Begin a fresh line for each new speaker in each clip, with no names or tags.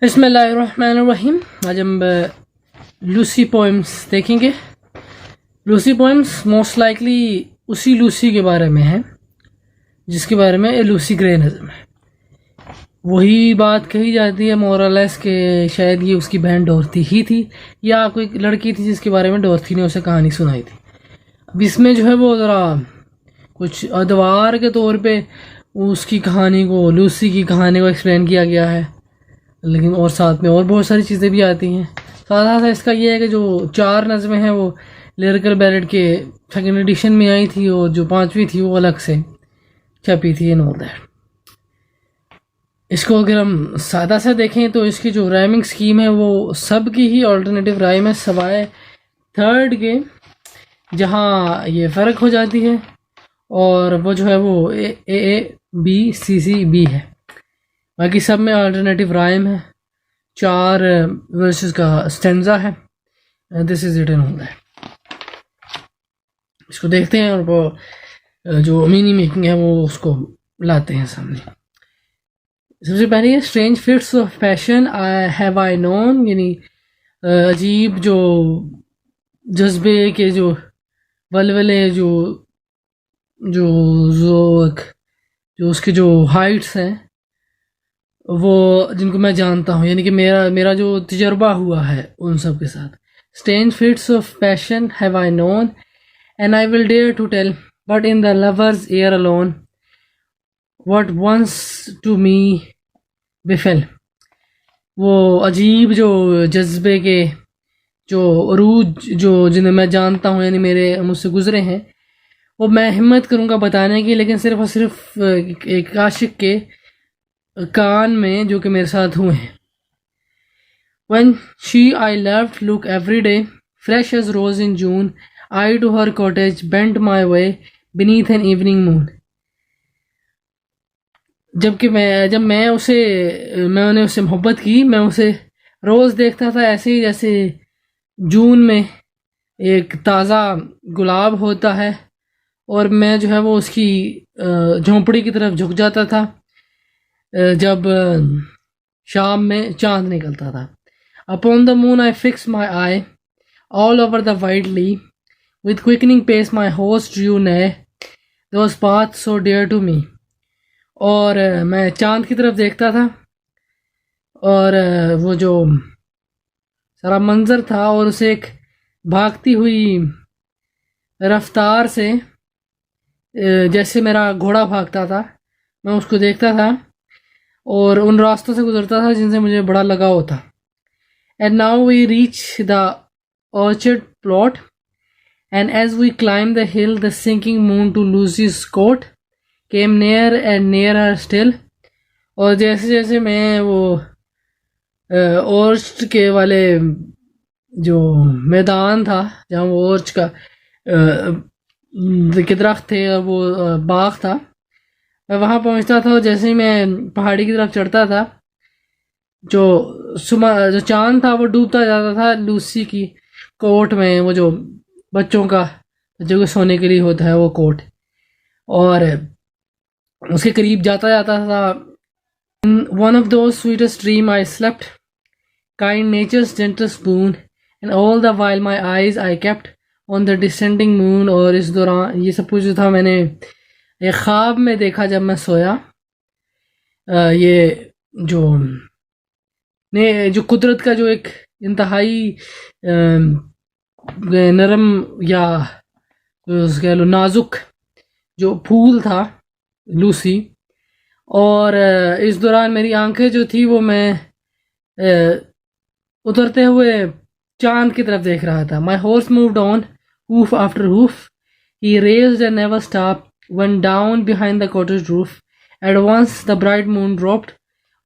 बिस्मिल्लाहिर्रहमानिर्रहीम। आज हम लूसी पोएम्स देखेंगे। लूसी पोएम्स मोस्ट लाइकली उसी लूसी के बारे में है जिसके बारे में लूसी ग्रे नज़म है। वही बात कही जाती है मोरलेस के शायद ये उसकी बहन डोरथी ही थी या कोई लड़की थी जिसके बारे में डोरथी ने उसे कहानी सुनाई थी। अब इसमें जो है वो ज़रा कुछ अदवार के तौर पे उसकी कहानी को, लूसी की कहानी को एक्सप्लेन किया गया है, लेकिन और साथ में और बहुत सारी चीज़ें भी आती हैं। साथ साथ इसका ये है कि जो 4 नज़में हैं वो लिरिकल बैलेड के सेकेंड एडिशन में आई थी और जो 5वीं थी वो अलग से छपी थी एंड ऑल दैट। इसको अगर हम सादा सा देखें तो इसकी जो राइमिंग स्कीम है वो सब की ही अल्टरनेटिव राइम है सवाए थर्ड के, जहाँ ये फ़र्क हो जाती है और वो जो है वो A B C C B है। बाकी सब में अल्टरनेटिव राइम है। 4 वर्सेस का स्टेंजा है। दिस इज रिटन होता है। इसको देखते हैं और वो जो मीनिंग मेकिंग है वो उसको लाते हैं सामने। सबसे पहले ये strange fits of passion have I known, यानी अजीब जो जज्बे के जो वलवले जो जो जो उसके जो हाइट्स हैं वो जिनको मैं जानता हूँ, यानी कि मेरा जो तजर्बा हुआ है उन सब के साथ। Strange fits of passion have I known and I will dare to tell but in the lover's ear alone what once to me befell. वो अजीब जो जज्बे के जो अरूज जो जिन्हें मैं जानता हूँ, यानी मेरे मुझसे गुजरे हैं, वो मैं हिम्मत करूँगा बताने की, लेकिन सिर्फ और सिर्फ एक आशिक के कान में जो कि मेरे साथ हुए हैं। When she I loved look every day fresh as rose in June, I to her cottage bent my way beneath an evening moon. जब मैंने उससे मोहब्बत की, मैं उसे रोज़ देखता था ऐसे ही जैसे जून में एक ताज़ा गुलाब होता है, और मैं जो है वो उसकी झोंपड़ी की तरफ झुक जाता था जब शाम में चांद निकलता था। Upon the moon I fixed my eye all over the widely, with quickening pace my horse drew near those paths so dear to me. और मैं चांद की तरफ देखता था और वो जो सारा मंजर था और उसे एक भागती हुई रफ्तार से जैसे मेरा घोड़ा भागता था मैं उसको देखता था और उन रास्तों से गुजरता था जिनसे मुझे बड़ा लगाव था। And now we reach the orchard plot, and as we climb the hill the sinking moon to Lucy's court came near and nearer still. और जैसे जैसे मैं वो ऑर्च के वाले जो मैदान था जहाँ वो ऑर्च का के दरख्त थे और वो बाग था, मैं वहाँ पहुँचता था और जैसे ही मैं पहाड़ी की तरफ चढ़ता था जो चांद था वो डूबता जाता था लूसी की कोट में, वो जो बच्चों का जो सोने के लिए होता है वो कोट, और उसके करीब जाता जाता था। In one of those sweetest dream I slept, kind nature's gentlest boon, and all the while my eyes I kept on the descending moon. और इस दौरान ये सब कुछ जो था मैंने एक ख्वाब में देखा जब मैं सोया। ये जो कुदरत का जो एक इंतहाई नरम या कह लो नाजुक जो फूल था लूसी, और इस दौरान मेरी आंखें जो थी वो मैं उतरते हुए चांद की तरफ देख रहा था। My horse moved on hoof after hoof, he raised and never stopped, went down behind the cottage roof, at once the bright moon dropped.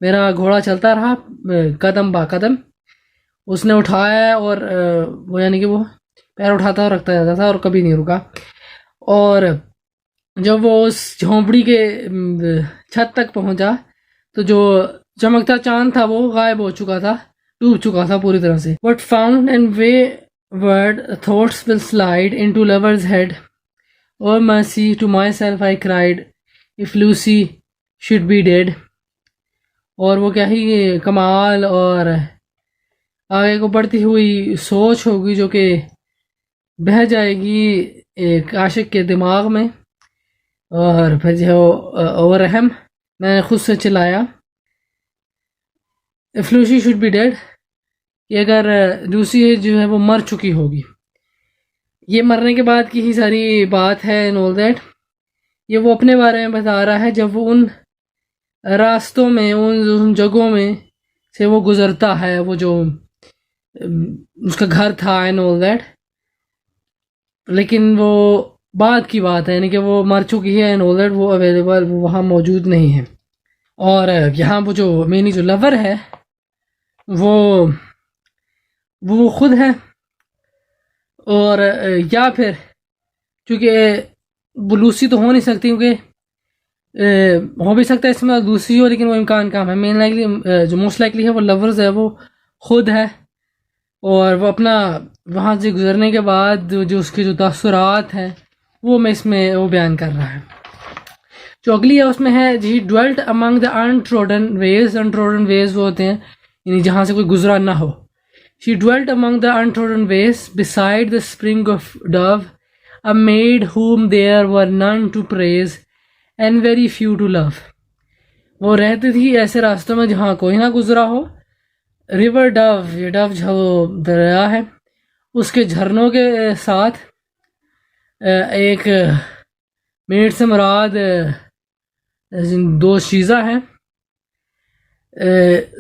मेरा घोड़ा चलता रहा कदम बा कदम, उसने उठाया और वो यानी कि वो पैर उठाता और रखता जाता था और कभी नहीं रुका। और जब वो उस झोंपड़ी के छत तक पहुंचा तो जो चमकता चांद था वो गायब हो चुका था, डूब चुका था पूरी तरह से। What found and wayward thoughts will slide into lover's head. Oh mercy, to myself I cried, if Lucy should be dead. और वो क्या ही कमाल और आगे को बढ़ती हुई सोच होगी जो कि बह जाएगी एक आशिक के दिमाग में। और फिर जो और रहम मैंने खुद से चिल्लाया, if Lucy should be dead, कि अगर लूसी जो है वो मर चुकी होगी। ये मरने के बाद की ही सारी बात है एंड ऑल दैट। ये वो अपने बारे में बता रहा है जब वो उन रास्तों में उन जगहों में से वो गुजरता है, वो जो उसका घर था एंड ऑल दैट। लेकिन वो बाद की बात है, यानी कि वो मर चुकी है एंड ऑल दैट, वो अवेलेबल, वो वहाँ मौजूद नहीं है। और यहाँ वो जो मेरी जो लवर है वो खुद है। और या फिर चूँकि वो लूसी तो हो नहीं सकती, क्योंकि हो भी सकता है इसमें लूसी हो, लेकिन वो इम्कान कम है। मेन लाइकली जो मोस्ट लाइकली है वो लवर्स है, वो खुद है। और वो अपना वहाँ से गुजरने के बाद जो उसके जो तासुरात हैं वो मैं इसमें वो बयान कर रहा है। जो अगली है उसमें है ही dwelt among the untrodden ways. Untrodden ways वो होते हैं यानी जहाँ से कोई गुजरा ना हो। She dwelt among the untrodden veg beside the spring of Dove, a made whom there were none to praise and very few to love। वो रहती थी ऐसे रास्तों में जहाँ कोई ना गुजरा हो। रिवर डव, ये डव जो दरिया है उसके झरनों के साथ एक मेड से मुराद दो शीज़ा हैं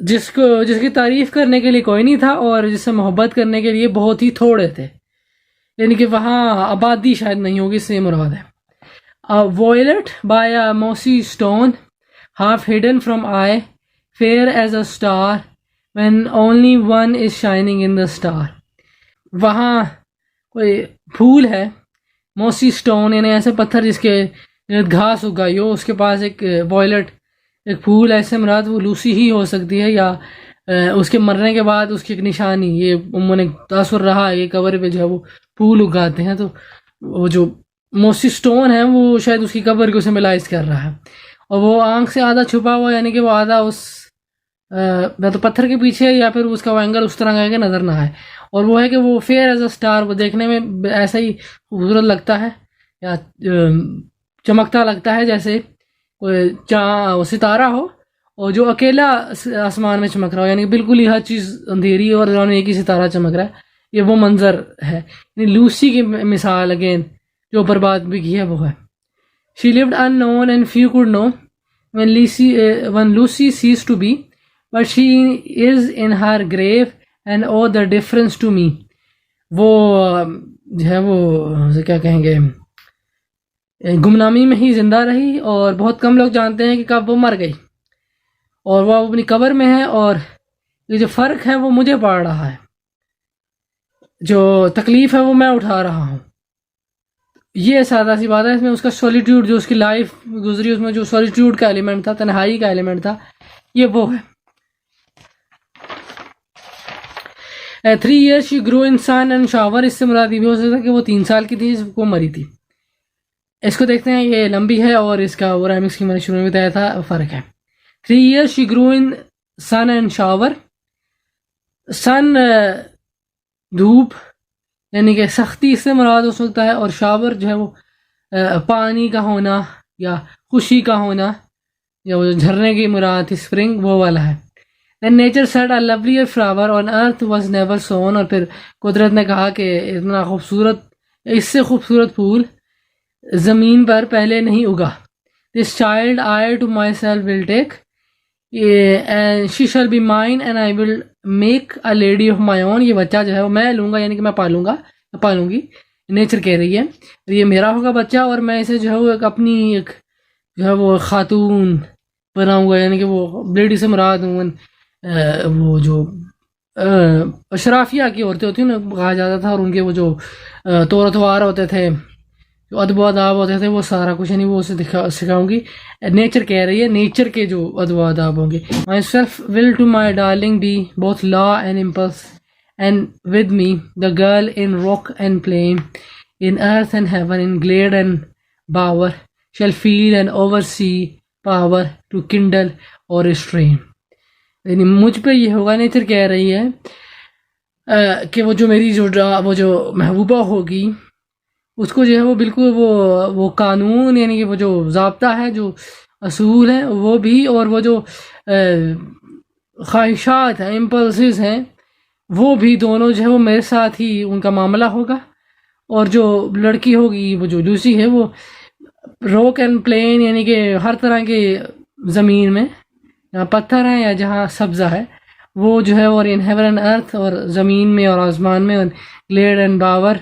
जिसकी तारीफ़ करने के लिए कोई नहीं था और जिससे मोहब्बत करने के लिए बहुत ही थोड़े थे, यानी कि वहाँ आबादी शायद नहीं होगी, इससे मुराद है। Violet by a mossy stone half hidden from eye, fair as a star when only one is shining in the star. वहाँ कोई फूल है, मोसी स्टोन यानी ऐसे पत्थर जिसके घास उगाई हो, उसके पास एक वॉयलेट एक फूल ऐसे मुराद वो लूसी ही हो सकती है, या उसके मरने के बाद उसकी एक निशानी, ये उन्होंने तासुर रहा है, ये कब्र पे जो है वो फूल उगाते हैं, तो वो जो मोसी स्टोन है वो शायद उसकी कब्र को सिम्बलाइज कर रहा है। और वो आंख से आधा छुपा हुआ, यानी कि वो आधा उस या तो पत्थर के पीछे या फिर उसका वो एंगल उस तरह का है कि नज़र ना आए। और वो है कि वो फेयर एज अ स्टार, वो देखने में ऐसा ही खूबसूरत लगता है या चमकता लगता है जैसे कोई सितारा हो और जो अकेला आसमान में चमक रहा हो, यानी बिल्कुल ही हर चीज़ अंधेरी और एक ही सितारा चमक रहा है। ये वो मंजर है, यानी लूसी की मिसाल अगेन जो बर्बाद भी की है वो है। She lived unknown and few could know when Lucy ceased to be, but she is in her grave and oh the difference to me। वो जो है वो क्या कहेंगे गुमनामी में ही जिंदा रही और बहुत कम लोग जानते हैं कि कब वो मर गई, और वो अपनी कब्र में है। और ये जो फ़र्क है वो मुझे पड़ रहा है, जो तकलीफ़ है वो मैं उठा रहा हूँ। ये सादा सी बात है। इसमें उसका सॉलिट्यूड जो उसकी लाइफ गुजरी उसमें जो सॉलिट्यूड का एलिमेंट था, तन्हाई का एलिमेंट था, ये वो है। 3 years she grew in sun and shower, इससे मुराद ये भी हो सकता है कि वो 3 साल की थी जब वो मरी थी। इसको देखते हैं, ये लंबी है और इसका वो रेमिक्स की मैंने शुरू में बताया था फ़र्क है। 3 years she grew in sun and shower। सन धूप यानी कि सख्ती से मुराद हो सकता है, और शावर जो है वो पानी का होना या खुशी का होना, या वो झरने की मुराद थी स्प्रिंग, वो वाला है। Then nature said a lovelier flower on earth was never sown। और फिर कुदरत ने कहा कि इतना खूबसूरत, इससे खूबसूरत फूल ज़मीन पर पहले नहीं उगा। This child I to myself will take and she shall be mine and I will make a lady of my own। ये बच्चा जो है वो मैं लूँगा, यानी कि मैं पालूंगी। नेचर कह रही है ये मेरा होगा बच्चा और मैं इसे जो है वो अपनी एक जो है वो खातून बनाऊंगा, यानी कि वो लेडी से मुराद हूँ वो जो अशराफिया की औरतें होती हैं ना, कहा जाता था, और उनके वो जो तौर-तवार होते थे, जो अदब आदाब होते थे, वो सारा कुछ यानी वो उसे सिखाऊंगी। नेचर कह रही है, नेचर के जो अदब आदाब होंगे। Myself will to my darling be both law and impulse and with me the girl in rock and plain, in earth and heaven, in glade and bower, shall feel and oversee power to kindle or restrain। यानी मुझ पे ये होगा, nature कह रही है कि वो जो मेरी वो जो महबूबा होगी उसको जो है वो बिल्कुल वो कानून यानी कि वो जो ज़ाब्ता है, जो असूल है वो भी, और वो जो ख्वाहिशात हैं, इम्पल्सिस हैं, वो भी दोनों जो है वो मेरे साथ ही उनका मामला होगा। और जो लड़की होगी वो जो लूसी है वो रॉक एंड प्लेन यानी कि हर तरह के ज़मीन में, जहाँ पत्थर है या जहाँ सब्ज़ा है, वो जो है, और इन हेवन एंड अर्थ, और ज़मीन में और आसमान में, और ग्लेड एंड बावर,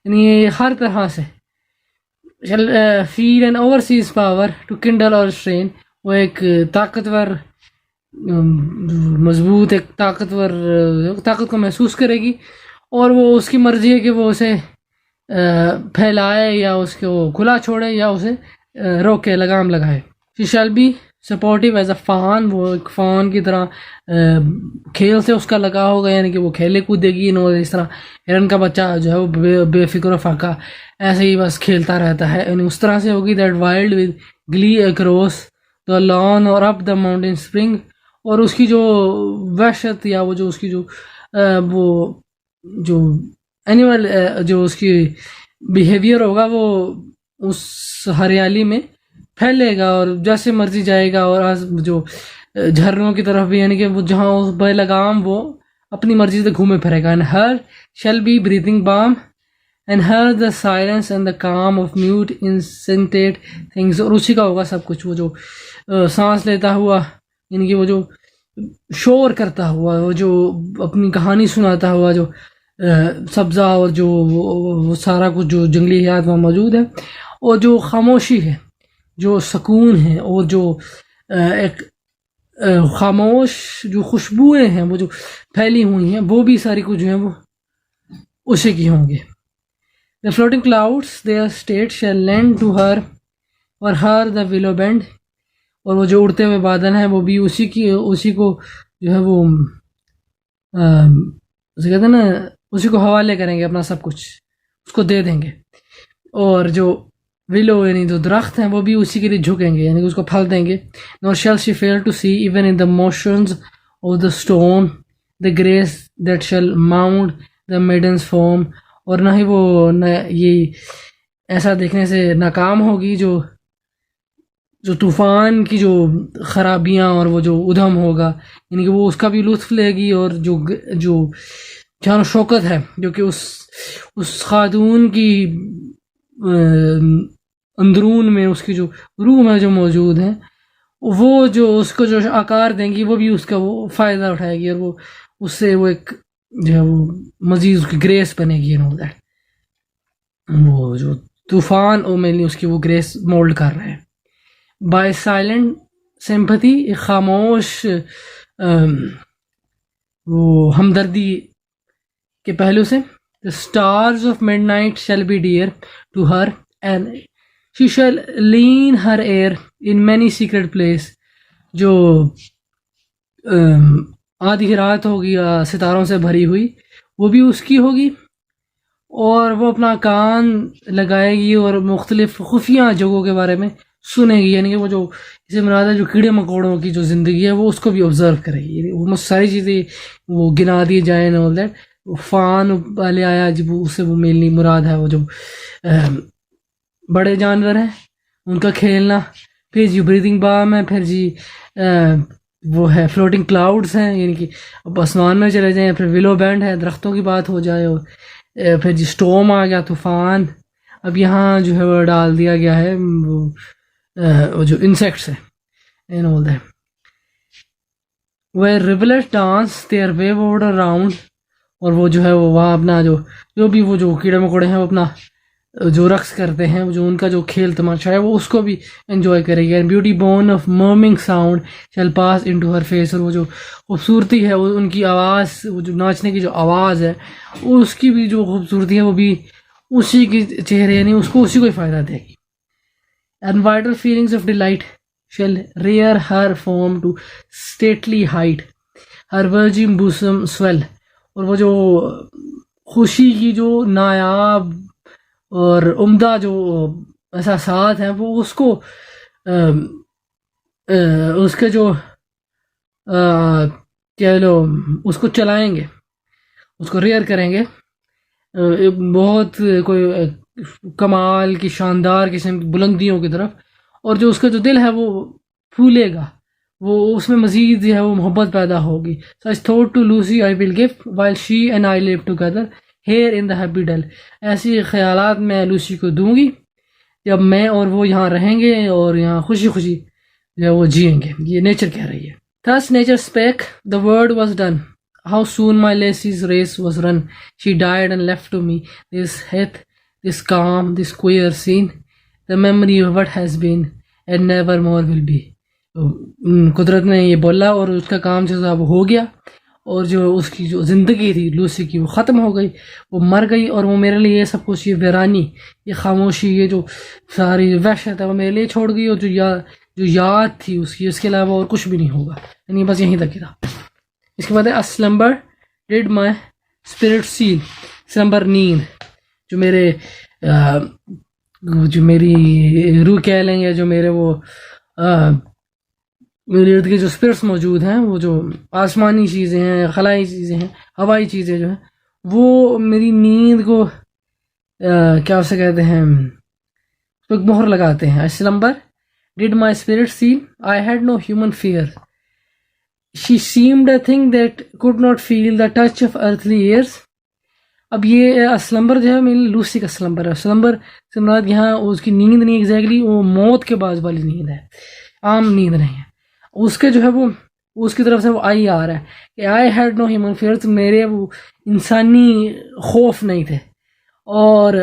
यानी ये हर तरह से shall feel an overseas power to kindle or strain। वो एक ताकतवर मजबूत एक ताकतवर ताकत को महसूस करेगी, और वो उसकी मर्जी है कि वो उसे फैलाए या उसको खुला छोड़े या उसे रोके, लगाम लगाए। She shall be supportive as a fawn, वो एक फान की तरह खेल से उसका लगा होगा, यानी कि वो खेले कूदेगी, और इस तरह हिरन का बच्चा जो है वो बेफिक्र फाका ऐसे ही बस खेलता रहता है, यानी उस तरह से होगी। That wild with Glee across the lawn और अप द माउंटेन स्प्रिंग, और उसकी जो वहशत या वो जो उसकी जो वो जो एनिमल जो उसकी बिहेवियर होगा वो उस हरियाली में फैलेगा, और जैसे मर्जी जाएगा, और जो झरनों की तरफ भी, यानी कि वो जहाँ उस बेलगाम वो अपनी मर्जी से घूमे फिरेगा। And her shall be breathing balm and her the silence and the calm of mute insensate things, और उसी का होगा सब कुछ। वो जो सांस लेता हुआ, यानी कि वो जो शोर करता हुआ, वो जो अपनी कहानी सुनाता हुआ जो सब्ज़ा, और जो वो सारा कुछ जो जंगली हयात वहाँ मौजूद है, और जो खामोशी है, जो सुकून है, और जो एक खामोश जो खुशबुएं हैं वो जो फैली हुई हैं, वो भी सारी कुछ जो है वो उसी की होंगी। The floating clouds their state shall lend to her और हर द विलो बेंड, और वो जो उड़ते हुए बादल हैं वो भी उसी को जो है वो उसे कहते हैं ना, उसी को हवाले करेंगे, अपना सब कुछ उसको दे देंगे। और जो विलो यानी जो दरख्त हैं वो भी उसी के लिए झुकेंगे, यानी कि उसको फल देंगे। Nor shall she fail to see even in the motions of the stone the grace that shall mount the maiden's form, और ना ही वो न ये ऐसा देखने से नाकाम होगी जो तूफ़ान की जो ख़राबियाँ और वो जो उधम होगा, यानी कि वो उसका भी लुत्फ़ लेगी। और जो शान शौकत है जो कि उस खातून की अंदरून में उसकी जो रूह में जो मौजूद है, वो जो उसको जो आकार देंगी, वो भी उसका वो फ़ायदा उठाएगी, और वो उससे वो एक जो है वो मज़ीद उसकी ग्रेस बनेगी। एंड ऑल दैट, वो जो तूफ़ान और मेनली उसकी वो ग्रेस मोल्ड कर रहे हैं। बाय साइलेंट सिंपैथी, एक खामोश वो हमदर्दी के पहलू से, the stars of midnight shall be dear to her and she shall lean her ear in many secret place. जो आधी रात होगी सितारों से भरी हुई, वो भी उसकी होगी, और वो अपना कान लगाएगी और मुख्तलिफ खुफिया जगहों के बारे में सुनेगी, यानी कि वो जो इसे मुराद है जो कीड़े मकोड़ों की जो ज़िंदगी है वो उसको भी ऑब्जर्व करेगी। वो सारी चीज़ें वो गिना दी जाए एंड ऑल दैट। फ़ान वाले आया जब उससे वो मेनली मुराद है वो जो बड़े जानवर हैं उनका खेलना, फिर जी ब्रीदिंग बाम है, फिर जी वो है फ्लोटिंग क्लाउड्स हैं, यानी कि अब आसमान में चले जाएँ, फिर विलो बैंड है, दरख्तों की बात हो जाए, और फिर जी स्टॉर्म आ गया, तूफ़ान। अब यहाँ जो है वो डाल दिया गया है वो जो इंसेक्ट्स है and all that. Where rivulets dance their wayward around, और वो जो है वो वहाँ अपना जो भी वो जो कीड़े मकोड़े हैं वो अपना जो रक्स करते हैं, जो उनका जो खेल तमाशा है वो उसको भी एंजॉय करेगी। And beauty born of murmuring sound shall pass into her face, और वो जो खूबसूरती है वो उनकी आवाज़, वो जो नाचने की जो आवाज़ है उसकी भी जो खूबसूरती है वो भी उसी के चेहरे, यानी उसको उसी को ही फ़ायदा देगी। And wider feelings of delight shall rear her form to stately height her virgin bosom swell, और वो जो खुशी की जो नायाब और उम्दा जो एहसासात हैं वो उसको उसके जो कह लो उसको चलाएंगे, उसको रेयर करेंगे बहुत कोई कमाल की शानदार किस्म की बुलंदियों की तरफ, और जो उसका जो दिल है वो फूलेगा, वो उसमें मजीद जो है वो मोहब्बत पैदा होगी. Such thought to Lucy I will give while she and I live together here in the happy dell. ऐसी ख्यालात मैं लूसी को दूंगी जब मैं और वो यहाँ रहेंगे और यहाँ खुशी खुशी जो है वो जिएंगे. ये नेचर कह रही है. Thus nature spake, the word was done. How soon my lacy's race was run. She died and left to me this health, this calm, this queer scene, the memory of what has been and never more will be. कुदरत ने ये बोला और उसका काम जो था वो हो गया, और जो उसकी जो ज़िंदगी थी लूसी की वो ख़त्म हो गई, वो मर गई, और वो मेरे लिए ये सब कुछ, ये वीरानी, ये खामोशी, ये जो सारी वहशत है वो मेरे लिए छोड़ गई, और जो याद थी उसकी, उसके अलावा और कुछ भी नहीं होगा. यानी बस यहीं तक ही था. इसके बाद है slumber did my spirit seal. Slumber नींद, जो मेरे जो मेरी रूह कह लें, या जो मेरे वो मेरे इर्द गिर्द जो स्पिरिट्स मौजूद हैं, वो जो आसमानी चीज़ें हैं, खलाई चीज़ें हैं, हवाई चीज़ें जो हैं, वो मेरी नींद को क्या उसे कहते हैं, तो एक मोहर लगाते हैं. Slumber did my spirit see? I had no human fear. She seemed a thing that could not feel the touch of earthly ears. अब ये स्लम्बर जो है मेरी लूसी का स्लम्बर है. स्लम्बर से मुराद यहाँ उसकी नींद नहीं एग्जैक्टली, वो मौत के बाद वाली नींद है, आम नींद नहीं है. उसके जो है वो उसकी तरफ से वो आई आ रहा है कि I had no human fear, तो मेरे वो इंसानी खौफ नहीं थे, और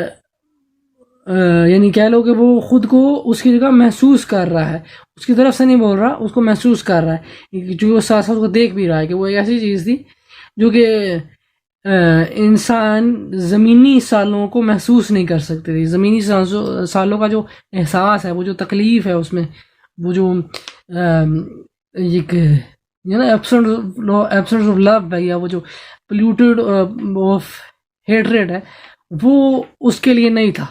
यानी कह लो कि वो खुद को उसकी जगह महसूस कर रहा है, उसकी तरफ से नहीं बोल रहा, उसको महसूस कर रहा है, जो वो साथ साथ उसको देख भी रहा है कि वो एक ऐसी चीज़ थी जो कि इंसान ज़मीनी सालों को महसूस नहीं कर सकते थे. ज़मीनी सालों का जो एहसास है, वो जो तकलीफ़ है उसमें, वो जो एक ना एब्सेंस ऑफ लव है, या वो जो पोल्यूटेड ऑफ हेट्रेड है, वो उसके लिए नहीं था,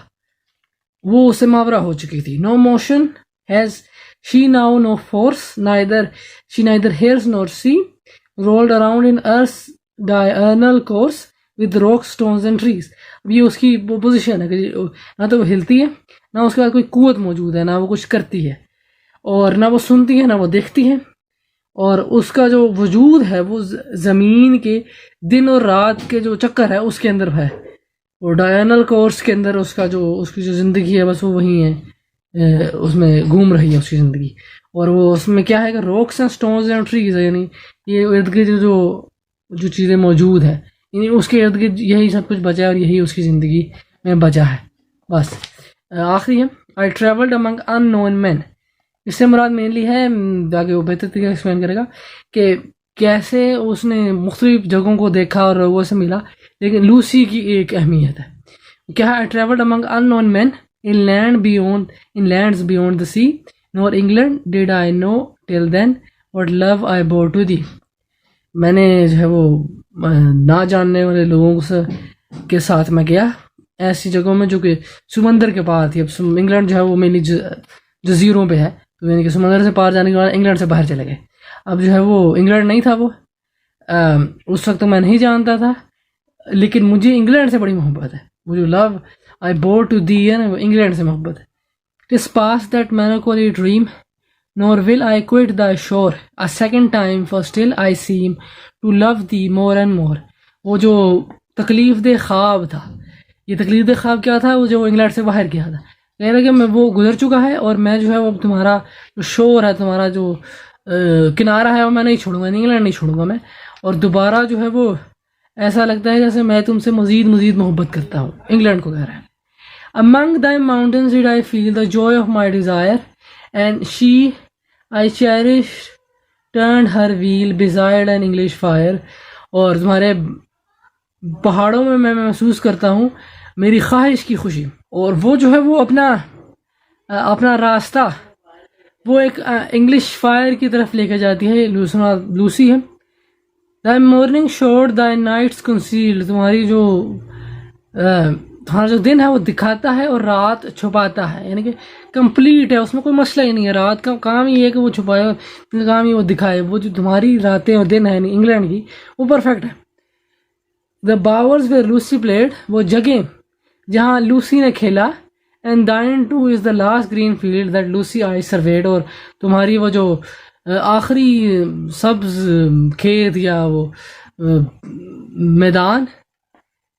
वो उससे मावरा हो चुकी थी. No motion has she now, no force neither she neither hears nor see, rolled around in earth diurnal course with rock stones and trees. अब ये उसकी वो पोजिशन है कि ना तो वो हिलती है, ना उसके बाद कोई कुवत मौजूद है, ना वो कुछ करती है, और ना वो सुनती है, ना वो देखती है, और उसका जो वजूद है वो ज़मीन के दिन और रात के जो चक्कर है उसके अंदर है, वो डायनल कोर्स के अंदर उसका जो उसकी जो ज़िंदगी है बस वो वहीं है, उसमें घूम रही है उसकी ज़िंदगी. और वो उसमें क्या है कि rocks and stones and trees है, यानी ये इर्द गिर्द जो चीज़ें मौजूद है, यानी उसके इर्द गिर्द यही सब कुछ बचा है, और यही उसकी ज़िंदगी में बचा है. बस आखिरी है, I travelled among unknown man. इससे मुराद मेनली है, आगे वो बेहतर तरीके से एक्सप्लेन करेगा कि कैसे उसने मुख्तलिफ जगहों को देखा और लोगों से मिला, लेकिन लूसी की एक अहमियत है. क्या है, I travelled among unknown man in lands beyond the sea, nor England did I know till then what love I bore to thee. मैंने जो है वो ना जानने वाले लोगों से के साथ मैं गया ऐसी जगहों में जो कि समंदर के पार थी. अब इंग्लैंड जो है वो मेनली जजीरों पे है, तो यानी कि समंदर से पार जाने के बाद इंग्लैंड से बाहर चले गए. अब जो है वो इंग्लैंड नहीं था, वो उस वक्त तो मैं नहीं जानता था, लेकिन मुझे इंग्लैंड से बड़ी मोहब्बत है. वो जो लव आई बोर टू दी है ना, वो इंग्लैंड से मोहब्बत है. TISS pass that melancholy dream, nor will I quit the shore a second time, for still I seem to love the more and more. वो जो तकलीफ दे ख्वाब था, ये तकलीफ दे ख्वाब क्या था, वो जो इंग्लैंड से बाहर गया था, कह रहा कि मैं वो गुजर चुका है, और मैं जो है वो तुम्हारा जो शोर है, तुम्हारा जो किनारा है, वो मैं नहीं छोड़ूंगा, इंग्लैंड नहीं छोड़ूंगा मैं. और दोबारा जो है वो ऐसा लगता है जैसे मैं तुमसे मज़ीद मोहब्बत करता हूँ. इंग्लैंड को कह रहा है. Among the mountains did I feel the Joy of my desire, and she I cherish turned her wheel beside an English fire. और तुम्हारे पहाड़ों में मैं महसूस करता हूँ मेरी ख्वाहिश की खुशी. और वो जो है वो अपना रास्ता वो एक इंग्लिश फायर की तरफ लेकर जाती है. लूसी है. The morning showed the night's concealed, तुम्हारी जो तुम्हारा जो दिन है वो दिखाता है और रात छुपाता है, यानी कि कंप्लीट है, उसमें कोई मसला ही नहीं है। रात का काम ही है कि वो छुपाए और दिन का काम ही वो दिखाए। वो जो तुम्हारी रातें और दिन है इंग्लैंड की, वो परफेक्ट है। The bowers where Lucy played, वो जगह जहाँ लूसी ने खेला। And thine too is the last green field that Lucy I surveyed, और तुम्हारी वो जो आखिरी सब्ज खेत या वो मैदान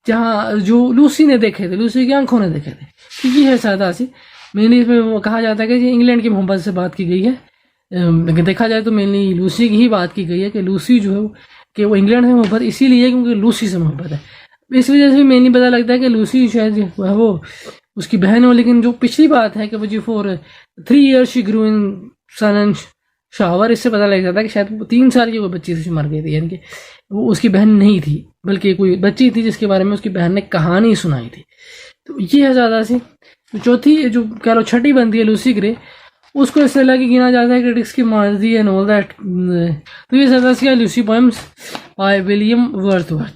जहाँ जो लूसी ने देखे थे, लूसी की आंखों ने देखे थे। ठीक है सादा सी मेनली इसमें वो कहा जाता है कि इंग्लैंड की मोहब्बत से बात की गई है, लेकिन देखा जाए तो मेनली लूसी की ही बात की गई है कि लूसी जो है कि वो इंग्लैंड से मोहब्बत इसीलिए क्योंकि लूसी से मोहब्बत है। इस वजह से भी मेनली पता लगता है कि लूसी शायद वो उसकी बहन हो। लेकिन जो पिछली बात है कि वो जी for 3 years she grew in sun and shower, इससे पता लग जाता है कि शायद वो 3 साल की कोई बच्ची से मर गई थी, यानी कि वो उसकी बहन नहीं थी बल्कि कोई बच्ची थी जिसके बारे में उसकी बहन ने कहानी सुनाई थी। तो ये है ज़्यादा सी। तो चौथी जो कह लो छठी बनती है लूसी ग्रे, उसको इस तरह की गिना जाता है क्रिटिक्स की मार्जी एंड ऑल दैट। तो ये ज़्यादा सी Lucy poems by William Wordsworth.